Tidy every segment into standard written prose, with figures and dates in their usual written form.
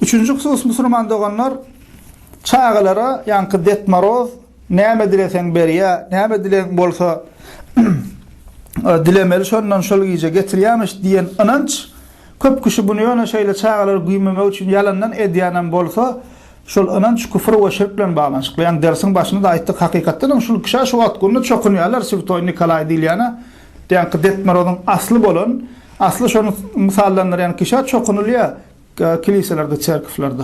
Üçüncü husus musulman doganlar çağalara yankı detmaroz näme dilesen beriya, näme dilen bolsa dilemeli şondan şol giýje getirýärmiş diýen inanç köp kişi bunu ýöne şeýle çağalar güýmemek üçin yalandan edýänem bolsa şol inanç küfür we şirk bilen baglanşykly. Ýani dersiň başynda da aýtdyk, hakykatdan şol kişi şu wagtynda çokunýarlar Svetoy Nikolay diýilýäne. Yankı detmarozyň asly bolan, asly şonu misallanlar, ýani kişi çokunulýar kiliselerde, çerkiflerde.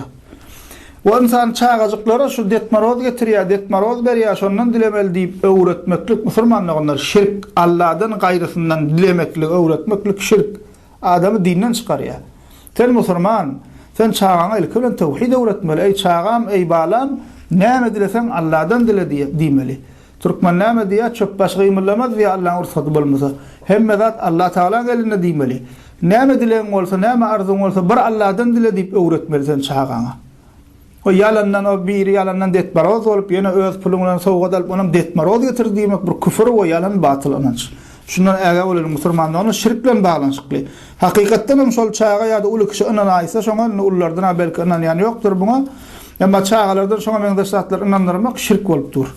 O insan çağajyklara şu detmaroz getirýär, detmaroz berýär, şondan dilemeli diýip öwretmeklik musulmanlygyňlar şirk, Allahdan gaýrysyndan dilemeklik, öwretmeklik şirk adamy dinden çykarýar. Sen musulman, sen çağaňa ilki bilen tawhid öwretmeli. Ey çağam, ey balam, näme dilesen Allahdan dile diýmeli. Türkmen näme diýär? Çöp baş gymylamaz we Allahyň ursaty bolmasa, hemme zat Allah Taala gelinde diýmeli. Näme dilen bolsa, näme arzuň bolsa bir Allahdan dile diýip öwretmeli sen çağaňa. O yalandan o bir yalandan detmaroz olup ýene öz pulundan sowgat alyp onam detmaroz getirdiýmek bir küfür we yalan batyl inanç. Şundan äge bolan musulmanlaryň şirk bilen baglanşykly. Hakykatdan hem şol çağa ýa-da uly kişi inanaýsa şoňa ullardan belki inanýan ýokdur buňa. Emma çağalardan şoňa meňdeşatlar inandyrmak şirk bolupdyr.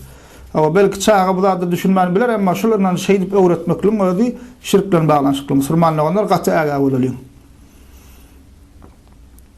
Ama belki çağa bu da düşünmän biler, emma şolardan şeýdip öwretmekliň özi şirk bilen baglanşykly. Musulmanlaryň gaty äge bolan.